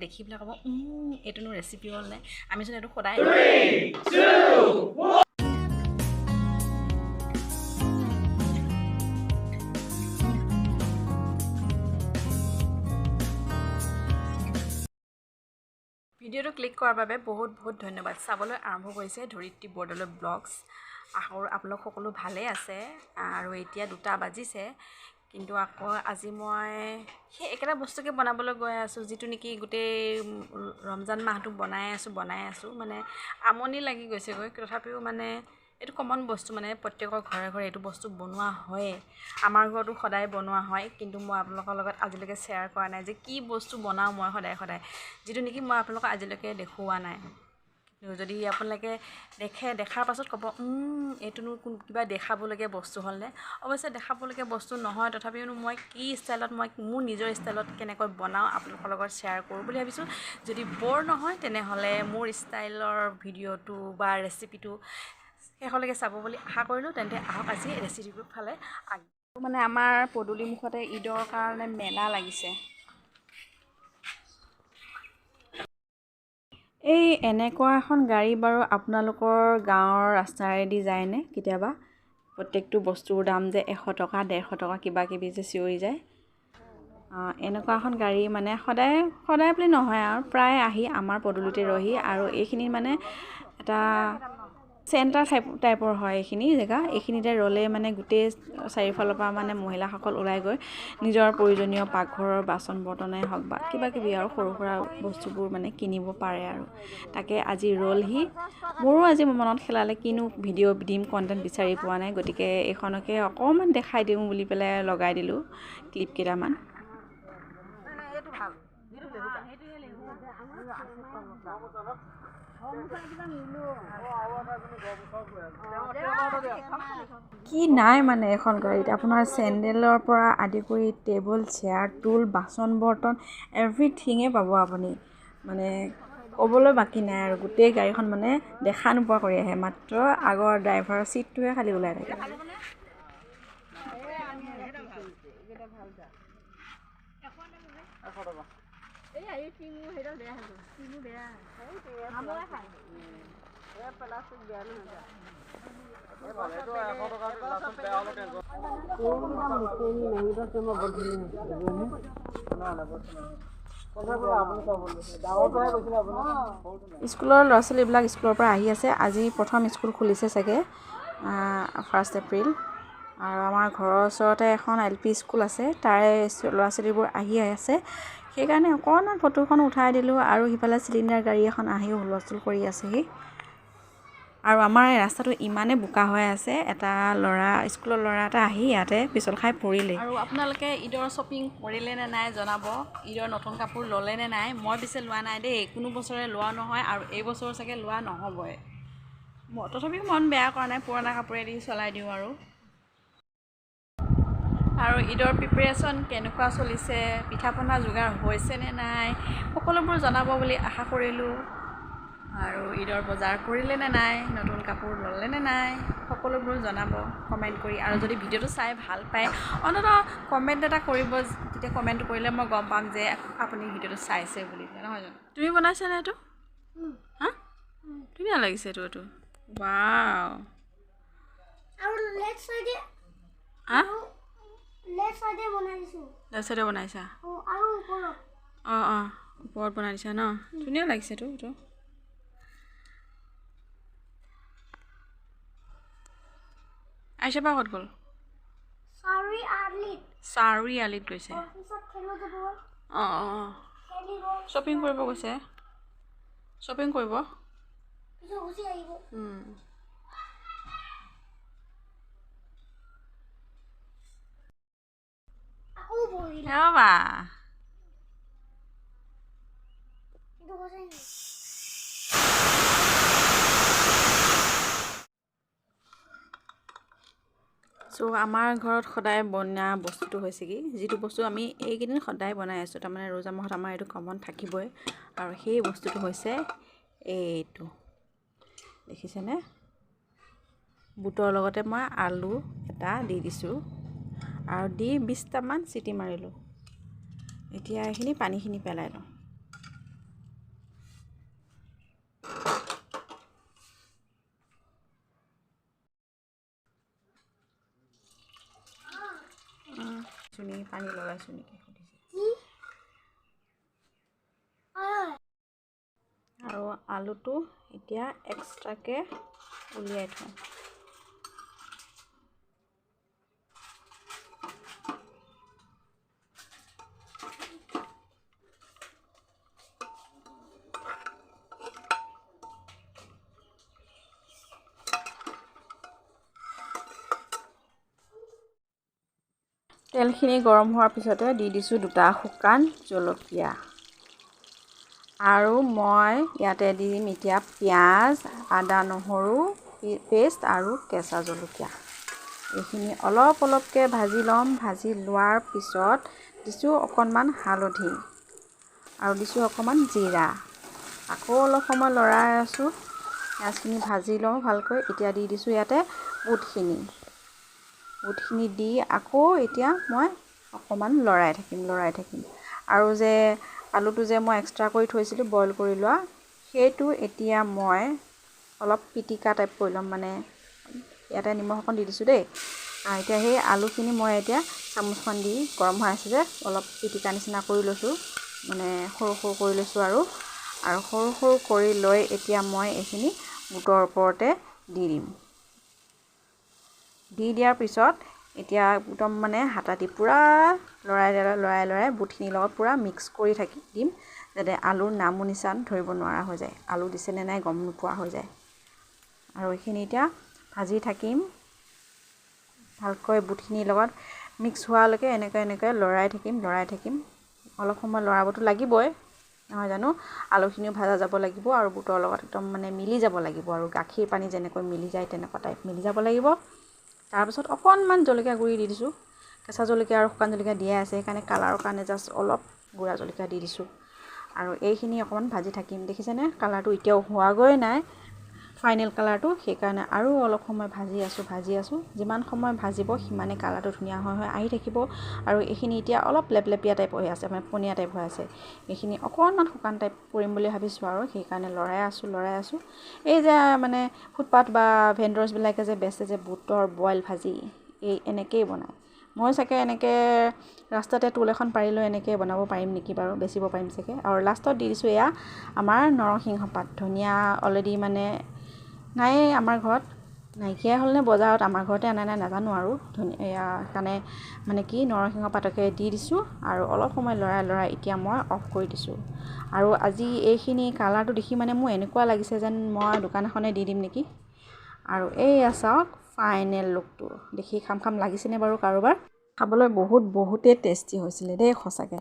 দেখি পেলাই ক'ব এইটোনো ৰেচিপি হ'ল নে আমি চোন এইটো সদায় ভিডিঅ'টো ক্লিক কৰাৰ বাবে বহুত বহুত ধন্যবাদ চাবলৈ আৰম্ভ কৰিছে ধৰিত্ৰী বৰদলৈ ব্লগছ আশা আপোনালোক সকলো ভালেই আছে আৰু এতিয়া 2টা বাজিছে কিন্তু আকৌ আজি মই সেই একেটা বস্তুকে বনাবলৈ গৈ আছোঁ যিটো নেকি গোটেই ৰমজান মাহটো বনাই আছোঁ মানে আমনি লাগি গৈছেগৈ তথাপিও মানে এইটো কমন বস্তু মানে প্ৰত্যেকৰ ঘৰে ঘৰে এইটো বস্তু বনোৱা হয় আমাৰ ঘৰতো সদায় বনোৱা হয় কিন্তু মই আপোনালোকৰ লগত আজিলৈকে শ্বেয়াৰ কৰা নাই যে কি বস্তু বনাওঁ মই সদায় যিটো নেকি মই আপোনালোকক আজিলৈকে দেখুওৱা নাই যদি আপোনালোকে দেখাৰ পাছত ক'ব এইটোনো কিবা দেখাবলগীয়া বস্তু হ'লনে অৱশ্যে দেখাবলগীয়া বস্তু নহয় তথাপিও মই কি ষ্টাইলত মই মোৰ নিজৰ ষ্টাইলত কেনেকৈ বনাওঁ আপোনালোকৰ লগত শ্বেয়াৰ কৰোঁ বুলি ভাবিছোঁ যদি বৰ নহয় তেনেহ'লে মোৰ ষ্টাইলৰ ভিডিঅ'টো বা ৰেচিপিটো শেষলৈকে চাব বুলি আশা কৰিলোঁ তেন্তে আহক আজি ৰেচিপিটোৰ ফালে মানে আমাৰ পদূলি মুখতে ঈদৰ কাৰণে মেলা লাগিছে এই এনেকুৱা এখন গাড়ী বাৰু আপোনালোকৰ গাঁৱৰ ৰাস্তাৰেদি যায়নে কেতিয়াবা প্ৰত্যেকটো বস্তুৰ দাম যে 100 টকা 150 টকা কিবা কিবি যে চিঞৰি যায় এনেকুৱা এখন গাড়ী মানে সদায় বুলি নহয় আৰু প্ৰায় আহি আমাৰ পদূলিতে ৰহি আৰু এইখিনি মানে এটা চেণ্টাৰ টাইপৰ হয় এইখিনি জেগা এইখিনিতে ৰ'লে মানে গোটেই চাৰিওফালৰ পৰা মানে মহিলাসকল ওলাই গৈ নিজৰ প্ৰয়োজনীয় পাকঘৰৰ বাচন বৰ্তনেই হওক বা কিবা কিবি আৰু সৰু সুৰা বস্তুবোৰ মানে কিনিব পাৰে আৰু তাকে আজি ৰ'লহি মোৰো আজি মনত খেলালে কিনো ভিডিঅ' দিম কণ্টেণ্ট বিচাৰি পোৱা নাই গতিকে এইখনকে অকণমান দেখাই দিওঁ বুলি পেলাই লগাই দিলোঁ ক্লিপ কেইটামান কি নাই মানে এখন গাড়ীত আপোনাৰ চেণ্ডেলৰ পৰা আদি কৰি টেবুল চেয়াৰ টুল বাচন বৰ্তন এভৰিথিঙে পাব আপুনি মানে ক'বলৈ বাকী নাই আৰু গোটেই গাড়ীখন মানে দেখা নোপোৱা কৰি আহে মাত্ৰ আগৰ ড্ৰাইভাৰৰ চিটটোহে খালি ওলাই থাকে স্কুলৰ ল'ৰা ছোৱালীবিলাক স্কুলৰ পৰা আহি আছে আজি প্ৰথম স্কুল খুলিছে চাগে 1 এপ্ৰিল আৰু আমাৰ ঘৰৰ ওচৰতে এখন LP স্কুল আছে তাৰে ল'ৰা ছোৱালীবোৰ আহি আছে সেইকাৰণে অকণমান ফটোখন উঠাই দিলোঁ আৰু সিফালে চিলিণ্ডাৰ গাড়ী এখন আহিও হুলস্থুল কৰি আছেহি আৰু আমাৰ এই ৰাস্তাটো ইমানে বোকা হৈ আছে এটা স্কুলৰ ল'ৰা এটা আহি ইয়াতে পিছল খাই পৰিলে আৰু আপোনালোকে ঈদৰ শ্বপিং কৰিলে নে নাই জনাব ঈদৰ নতুন কাপোৰ ল'লে নে নাই মই পিছে লোৱা নাই দেই কোনো বছৰে লোৱা নহয় আৰু এই বছৰ চাগে লোৱা নহ'বই তথাপিও মন বেয়া কৰা নাই পুৰণা কাপোৰেদি চলাই দিওঁ আৰু ঈদৰ প্ৰিপাৰেশ্যন কেনেকুৱা চলিছে পিঠা পনা যোগাৰ হৈছে নে নাই সকলোবোৰ জনাব বুলি আশা কৰিলোঁ আৰু ঈদৰ বজাৰ কৰিলে নে নাই নতুন কাপোৰ ল'লে নে নাই সকলোবোৰ জনাব কমেণ্ট কৰি আৰু যদি ভিডিঅ'টো চাই ভাল পায় অন্ততঃ কমেণ্ট এটা কৰিব তেতিয়া কমেণ্ট কৰিলে মই গম পাম যে আপুনি ভিডিঅ'টো চাইছে বুলি নহয় জানো তুমি বনাইছানে এইটো হা ধুনীয়া লাগিছে এইটো ৱাও আৰু লেফট সাইডে বনাইছা আৰু ওপৰত ওপৰত বনাই দিছা ন ধুনীয়া লাগিছে এইটো আইচাপা ক'ত গ'ল চাৰিআলিত গৈছে শ্বপিং কৰিব গৈছে শ্বপিং কৰিব ৰ'বা চ' আমাৰ ঘৰত সদায় বনোৱা বস্তুটো হৈছে কি যিটো বস্তু আমি এইকেইদিন সদায় বনাই আছোঁ তাৰমানে ৰোজা মাহত আমাৰ এইটো কমন থাকিবই আৰু সেই বস্তুটো হৈছে এইটো দেখিছেনে বুটৰ লগতে মই আলু এটা দি দিছোঁ আৰু দি 20টামান চিটি মাৰিলোঁ এতিয়া এইখিনি পানীখিনি পেলাই লওঁ পানী লগাইছোঁ নেকি সুধিছে আৰু আলুটো এতিয়া এক্সট্ৰাকে উলিয়াই থওঁ তেলখিনি গৰম হোৱাৰ পিছতে দি দিছোঁ 2টা শুকান জলকীয়া আৰু মই ইয়াতে দিম এতিয়া পিঁয়াজ আদা নহৰু পেষ্ট আৰু কেঁচা জলকীয়া এইখিনি অলপকৈ ভাজি ল'ম ভাজি লোৱাৰ পিছত দিছোঁ অকণমান হালধি আৰু দিছোঁ অকণমান জিৰা আকৌ অলপ সময় লৰাই আছোঁ পিঁয়াজখিনি ভাজি লওঁ ভালকৈ এতিয়া দি দিছোঁ ইয়াতে বুটখিনি দি আকৌ এতিয়া মই অকণমান লৰাই থাকিম আৰু যে আলুটো যে মই এক্সট্ৰা কৰি থৈছিলোঁ বইল কৰি লোৱা সেইটো এতিয়া মই অলপ পিটিকা টাইপ কৰি ল'ম মানে ইয়াতে নিমখ অকণ দি দিছোঁ দেই এতিয়া সেই আলুখিনি মই এতিয়া চামুচখন দি গৰম হৈ আছে যে অলপ পিটিকা নিচিনা কৰি লৈছোঁ মানে সৰু কৰি লৈছোঁ আৰু সৰু কৰি লৈ এতিয়া মই এইখিনি বুটৰ ওপৰতে দি দিম দি দিয়াৰ পিছত এতিয়া একদম মানে হাতা দি পুৰা লৰাই বুটখিনিৰ লগত পুৰা মিক্স কৰি দিম যাতে আলুৰ নামো নিচান ধৰিব নোৱাৰা হৈ যায় আলু দিছেনে নাই গম নোপোৱা হৈ যায় আৰু এইখিনি এতিয়া ভাজি থাকিম ভালকৈ বুটখিনিৰ লগত মিক্স হোৱালৈকে এনেকৈ লৰাই থাকিম অলপ সময় লৰাবতো লাগিবই নহয় জানো আলুখিনিও ভাজা যাব লাগিব আৰু বুটৰ লগত একদম মানে মিলি যাব লাগিব আৰু গাখীৰ পানী যেনেকৈ মিলি যায় তেনেকুৱা টাইপ মিলি যাব লাগিব তাৰপিছত অকণমান জলকীয়া গুড়ি দি দিছোঁ কেঁচা জলকীয়া আৰু শুকান জলকীয়া দিয়াই আছে সেইকাৰণে কালাৰৰ কাৰণে জাষ্ট অলপ গুড়া জলকীয়া দি দিছোঁ আৰু এইখিনি অকণমান ভাজি থাকিম দেখিছেনে কালাৰটো এতিয়াও হোৱাগৈ নাই ফাইনেল কালাৰটো সেইকাৰণে আৰু অলপ সময় ভাজি আছোঁ যিমান সময় ভাজিব সিমানে কালাৰটো ধুনীয়া হৈ আহি থাকিব আৰু এইখিনি এতিয়া অলপ লেপলেপীয়া টাইপ হৈ আছে মানে পনীয়া টাইপ হৈ আছে এইখিনি অকণমান শুকান টাইপ কৰিম বুলি ভাবিছোঁ আৰু সেইকাৰণে লৰাই আছোঁ এই যে মানে ফুটপাথ বা ভেণ্ডাৰ্ছবিলাকে যে বেচে যে বুটৰ বইল ভাজি এই এনেকেই বনায় মই চাগে এনেকৈ ৰাস্তাতে টুল এখন পাৰি লৈ এনেকৈ বনাব পাৰিম নেকি বাৰু বেচিব পাৰিম চাগে আৰু লাষ্টত দি দিছোঁ এয়া আমাৰ নৰসিংহ পাত ধনিয়া অলৰেডি মানে নায়েই আমাৰ ঘৰত নাইকিয়াই হ'ল নে বজাৰত আমাৰ ঘৰতে আনা নাই নাজানো আৰু এয়া কাৰণে মানে কি নৰসিংহ পাতকে দি দিছোঁ আৰু অলপ সময় লৰাই এতিয়া মই অফ কৰি দিছোঁ আৰু আজি এইখিনি কালাৰটো দেখি মানে মোৰ এনেকুৱা লাগিছে যেন মই দোকান এখনে দি দিম নেকি আৰু এইয়া চাওক ফাইনেল লুকটো দেখি খাম লাগিছেনে বাৰু কাৰোবাৰ খাবলৈ বহুতেই টেষ্টি হৈছিলে দেই সঁচাকৈ